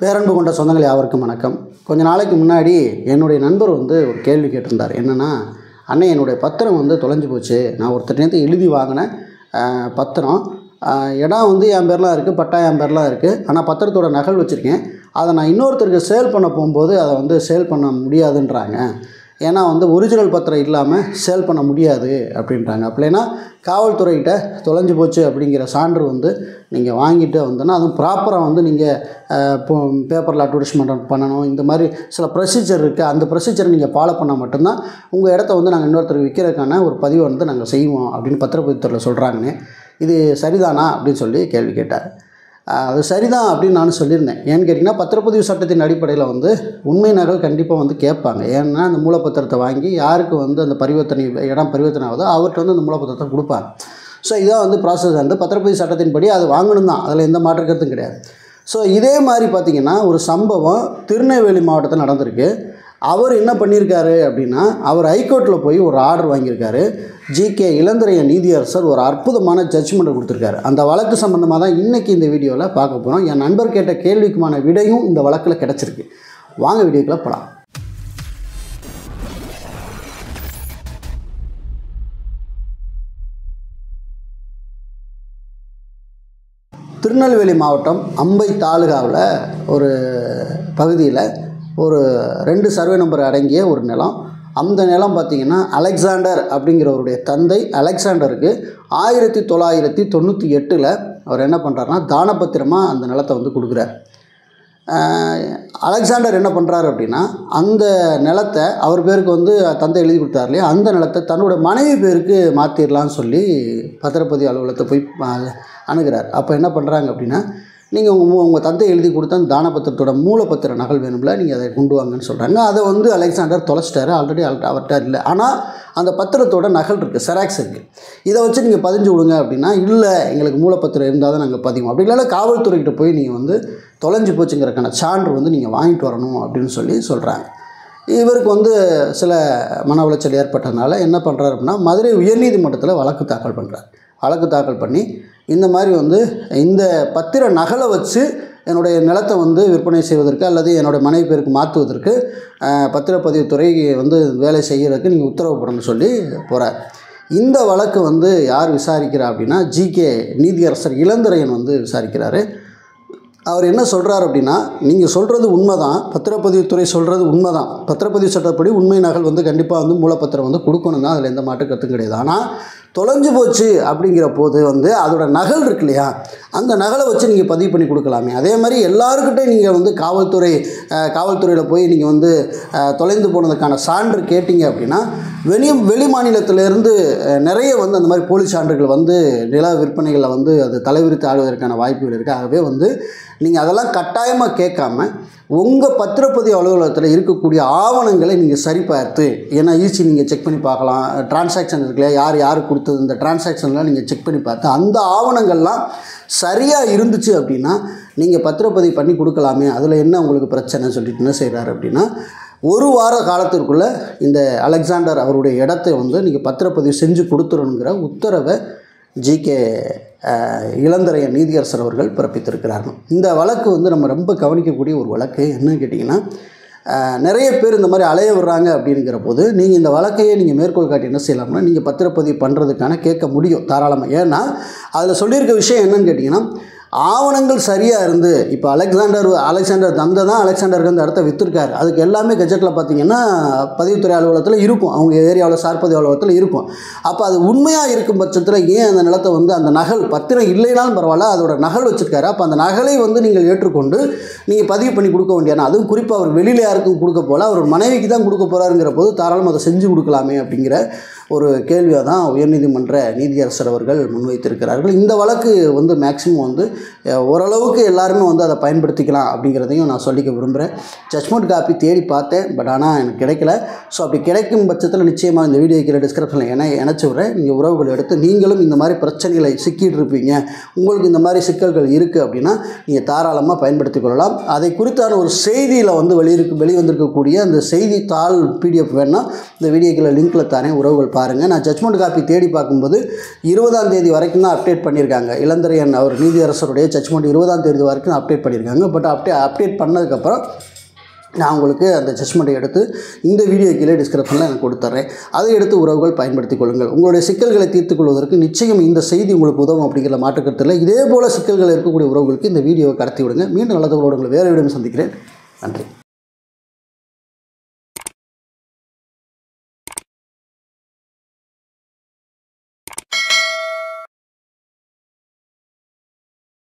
பேரன்பு கொண்ட சொந்தங்கள் யாவருக்கும் வணக்கம். கொஞ்ச நாளைக்கு முன்னாடி என்னுடைய நண்பர் ஒரு கேள்வி கேட்டிருந்தார். என்னென்னா, அண்ணே என்னுடைய பத்திரம் தொலைஞ்சு போச்சு. நான் ஒருத்தர்கிட்ட எழுதி வாங்கினேன் பத்திரம். இடம் என் பேர்லாம் இருக்குது, பட்டா என் பேர்லாம் இருக்குது. ஆனால் பத்திரத்தோட நகல் வச்சுருக்கேன். அதை நான் இன்னொருத்தருக்கு சேல் பண்ண போகும்போது அதை சேல் பண்ண முடியாதுன்றாங்க. ஏன்னா ஒரிஜினல் பத்திரம் இல்லாமல் சேல் பண்ண முடியாது அப்படின்றாங்க. அப்படின்னா காவல்துறைகிட்ட தொலைஞ்சு போச்சு அப்படிங்கிற சான்று நீங்கள் வாங்கிட்டு அதுவும் ப்ராப்பராக நீங்கள் பேப்பரில் அட்வர்டைஸ்மெண்ட் பண்ணணும். இந்த மாதிரி சில ப்ரொசீஜர் இருக்குது. அந்த ப்ரொசீஜரை நீங்கள் ஃபாலோ பண்ணால் மட்டும்தான் உங்கள் இடத்த நாங்கள் இன்னொருத்தருக்கு விற்கிறதுக்கான ஒரு பதிவை நாங்கள் செய்வோம் அப்படின்னு பத்திரப்பதிவுத்துறையில் சொல்கிறாங்கன்னு. இது சரிதானா அப்படின்னு சொல்லி கேள்வி கேட்டார். அது சரிதான் அப்படின்னு நான் சொல்லியிருந்தேன். ஏன்னு கேட்டிங்கன்னா, பத்திரப்பதிவு சட்டத்தின் அடிப்படையில் உண்மை நகல் கண்டிப்பாக கேட்பாங்க. ஏன்னா அந்த மூலப்பத்திரத்தை வாங்கி யாருக்கு அந்த பரிவர்த்தனை இடம் பரிவர்த்தனை ஆகுதோ அவர்கிட்ட அந்த மூலப்பத்திரத்தை கொடுப்பாங்க. ஸோ இதான் ப்ராசஸ் பத்திரப்பதிவு சட்டத்தின்படி அது வாங்கணும் தான். அதில் எந்த மாற்று கருத்தும் கிடையாது. ஸோ இதே மாதிரி பார்த்திங்கன்னா, ஒரு சம்பவம் திருநெல்வேலி மாவட்டத்தில் நடந்திருக்கு. அவர் என்ன பண்ணியிருக்காரு அப்படின்னா, அவர் ஹைகோர்ட்டில் போய் ஒரு ஆர்டர் வாங்கியிருக்காரு. ஜிகே இளந்திரையன் நீதியரசர் ஒரு அற்புதமான ஜட்ஜ்மெண்ட்டை கொடுத்துருக்காரு. அந்த வழக்கு சம்மந்தமாக தான் இன்றைக்கி இந்த வீடியோவில் பார்க்க போகிறோம். என் நண்பர் கேட்ட கேள்விக்குமான விடையும் இந்த வழக்கில் கிடச்சிருக்கு. வாங்க வீடியோக்குள்ளே போகலாம். திருநெல்வேலி மாவட்டம் அம்பை தாலுகாவில் ஒரு பகுதியில் ஒரு 2 சர்வே நம்பர் அடங்கிய ஒரு நிலம். அந்த நிலம் பார்த்திங்கன்னா, அலெக்சாண்டர் அப்படிங்கிறவருடைய தந்தை அலெக்சாண்டருக்கு 1998 அவர் என்ன பண்ணுறாருனா தானப்பத்திரமாக அந்த நிலத்தை கொடுக்குறார். அலெக்சாண்டர் என்ன பண்ணுறாரு அப்படின்னா, அந்த நிலத்தை அவர் பேருக்கு தந்தை எழுதி கொடுத்தார் இல்லையா, அந்த நிலத்தை தன்னோட மனைவி பேருக்கு மாற்றிடலான்னு சொல்லி பத்திரப்பதிவு அலுவலகத்தை போய் அணுகிறார். அப்போ என்ன பண்ணுறாங்க அப்படின்னா, நீங்கள் உங்கள் தந்தை எழுதி கொடுத்த அந்த தானப்பத்திரத்தோட மூலப்பத்திர நகல் வேணும்ல, நீங்கள் அதை கொண்டு வாங்கன்னு சொல்கிறாங்க. அதை அலெக்சாண்டர் தொலைச்சிட்டாரு. ஆல்ரெடி அவர்கிட்ட இல்லை. ஆனால் அந்த பத்திரத்தோட நகல் இருக்குது, செராக்ஸ் இருக்குது. இதை வச்சு நீங்கள் பதிஞ்சு விடுங்க அப்படின்னா, இல்லை எங்களுக்கு மூலப்பத்திரம் இருந்தால் தான் நாங்கள் பதிவோம். அப்படி இல்லைன்னா காவல்துறைகிட்ட போய் நீங்கள் தொலைஞ்சு போச்சுங்கிறக்கான சான்று நீங்கள் வாங்கிட்டு வரணும் அப்படின்னு சொல்லி சொல்கிறாங்க. இவருக்கு சில மன உளைச்சல் ஏற்பட்டதுனால என்ன பண்ணுறாரு அப்படின்னா, மதுரை உயர்நீதிமன்றத்தில் வழக்கு தாக்கல் பண்ணுறார். வழக்கு தாக்கல் பண்ணி இந்த மாதிரி இந்த பத்திர நகலை வச்சு என்னுடைய நிலத்தை விற்பனை செய்வதற்கு அல்லது என்னுடைய மனைவி பேருக்கு மாற்றுவதற்கு பத்திரப்பதிவுத்துறை வேலை செய்கிறதுக்கு நீங்கள் உத்தரவு போடணும்னு சொல்லி போகிறார். இந்த வழக்கு யார் விசாரிக்கிறா அப்படின்னா, ஜிகே நீதியரசர் இளந்திரையன் விசாரிக்கிறாரு. அவர் என்ன சொல்கிறார் அப்படின்னா, நீங்கள் சொல்கிறது உண்மை தான், பத்திரப்பதிவுத்துறை சொல்கிறது உண்மை தான். பத்திரப்பதிவு சட்டப்படி உண்மை நகல் கண்டிப்பாக மூலப்பத்திரம் கொடுக்கணும் தான், அதில் எந்த மாற்று கருத்தும் கிடையாது. ஆனால் தொலைஞ்சு போச்சு அப்படிங்கிற போது அதோட நகல் இருக்கு இல்லையா, அந்த நகலை வச்சு நீங்கள் பதிவு பண்ணி கொடுக்கலாமே. அதே மாதிரி எல்லாருக்கிட்டே நீங்கள் காவல்துறையில் போய் நீங்கள் தொலைந்து போனதுக்கான சான்று கேட்டிங்க அப்படின்னா, வெளி மாநிலத்திலேருந்து நிறைய அந்த மாதிரி போலி சான்றுகள் நில விற்பனைகளில் அது தலைவிரித்து ஆடுவதற்கான வாய்ப்புகள் இருக்குது. ஆகவே நீங்கள் அதெல்லாம் கட்டாயமாக கேட்காம உங்கள் பத்திரப்பதிவு அலுவலகத்தில் இருக்கக்கூடிய ஆவணங்களை நீங்கள் சரிபார்த்து, ஏன்னா ஈஸி நீங்கள் செக் பண்ணி பார்க்கலாம். டிரான்சாக்ஷன் இருக்குல்ல, யாருக்கு கொடுத்தது, இந்த டிரான்சாக்ஷன்லாம் நீங்கள் செக் பண்ணி பார்த்து அந்த ஆவணங்கள்லாம் சரியாக இருந்துச்சு அப்படின்னா நீங்கள் பத்திரப்பதிவு பண்ணி கொடுக்கலாமே. அதில் என்ன உங்களுக்கு பிரச்சனை சொல்லிட்டு என்ன செய்கிறாரு அப்படின்னா, 1 வார காலத்திற்குள்ளே இந்த அலெக்சாண்டர் அவருடைய இடத்தை நீங்கள் பத்திரப்பதிவு செஞ்சு கொடுத்துருங்கிற உத்தரவை ஜிகே இளந்திரையன் நீதியரசர் அவர்கள் பிறப்பித்திருக்கிறார்கள். இந்த வழக்கு நம்ம ரொம்ப கவனிக்கக்கூடிய ஒரு வழக்கு. என்னன்னு கேட்டிங்கன்னா, நிறைய பேர் இந்த மாதிரி அலைய விடுறாங்க அப்படிங்கிற போது நீங்கள் இந்த வழக்கையே நீங்கள் மேற்கோள் காட்டி என்ன செய்யலாம்னா, நீங்கள் பத்திரப்பதிவு பண்ணுறதுக்கான கேட்க முடியும் தாராளமாக. ஏன்னா அதில் சொல்லியிருக்க விஷயம் என்னன்னு கேட்டிங்கன்னா, ஆவணங்கள் சரியாக இருந்து, இப்போ அலெக்சாண்டர் தந்தை தான் அலெக்சாண்டருக்கு அந்த இடத்த விற்றுருக்காரு. அதுக்கு எல்லாமே கெஜெட்டில் பார்த்திங்கன்னா பதிவுத்துறை அலுவலகத்தில் இருக்கும், அவங்க ஏரியாவில் சார்பதிவு அலுவலகத்தில் இருக்கும். அப்போ அது உண்மையாக இருக்கும் பட்சத்தில் ஏன் அந்த நிலத்தை அந்த நகல் பத்திரம் இல்லைனாலும் பரவாயில்ல, அதோட நகல் வச்சுருக்காரு. அப்போ அந்த நகலை நீங்கள் ஏற்றுக்கொண்டு நீங்கள் பதிவு பண்ணி கொடுக்க வேண்டியனா, அதுவும் குறிப்பாக அவர் வெளியில் யாருக்கும் கொடுக்க போல, அவர் மனைவிக்கு தான் கொடுக்க போகிறாருங்கிற போது தாராளமாக அதை செஞ்சு கொடுக்கலாமே அப்படிங்கிற ஒரு கேள்வியாக தான் உயர்நீதிமன்ற நீதியரசர் அவர்கள் முன்வைத்திருக்கிறார்கள். இந்த வழக்கு மேக்சிமம் ஓரளவுக்கு எல்லாருமே அதை பயன்படுத்திக்கலாம் அப்படிங்கிறதையும் நான் சொல்லிக்க விரும்புகிறேன். ஜட்ஜ்மெண்ட் காப்பி தேடி பார்த்தேன், பட் ஆனால் எனக்கு கிடைக்கல. ஸோ அப்படி கிடைக்கும் பட்சத்தில் நிச்சயமாக இந்த வீடியோ கீழே டிஸ்கிரிப்ஷனில் இணைச்சி விட்றேன். நீங்கள் உறவுகள் எடுத்து நீங்களும் இந்த மாதிரி பிரச்சனைகளை சிக்கிட்டு இருப்பீங்க, உங்களுக்கு இந்த மாதிரி சிக்கல்கள் இருக்குது அப்படின்னா நீங்கள் தாராளமாக பயன்படுத்திக் கொள்ளலாம். அதை குறித்தான ஒரு செய்தியில் வெளிவந்திருக்கக்கூடிய அந்த செய்தித்தாள் PDF வேணால் இந்த வீடியோ கீழே லிங்க்கில் தானே உறவுகள் பாருங்கள். நான் ஜட்ஜ்மெண்ட் காப்பி தேடி பார்க்கும்போது 20ஆம் தேதி வரைக்கும் தான் அப்டேட் பண்ணியிருக்காங்க. இளந்திரையன் அவர் நீதியரசருடைய ஜட்ஜ்மெண்ட் 20ஆம் தேதி வரைக்கும் அப்டேட் பண்ணியிருக்காங்க. பட் அப்டேட் பண்ணதுக்கப்புறம் நான் உங்களுக்கு அந்த ஜட்ஜ்மெண்ட்டை எடுத்து இந்த வீடியோ கீழே டிஸ்கிரிப்ஷனில் எனக்கு கொடுத்துட்றேன். அதை எடுத்து உறவுகள் பயன்படுத்திக் கொள்ளுங்கள். உங்களுடைய சிக்கல்களை தீர்த்துக் கொள்வதற்கு நிச்சயம் இந்த செய்தி உங்களுக்கு உதவும் அப்படிங்கிற மாற்றுக்கருத்தில் இதே போல் சிக்கல்கள் இருக்கக்கூடிய உறவுகளுக்கு இந்த வீடியோவை கடத்தி விடுங்க. மீண்டும் நல்ல தகவலோடு உங்களை வேறு வீடியோ சந்திக்கிறேன். நன்றி.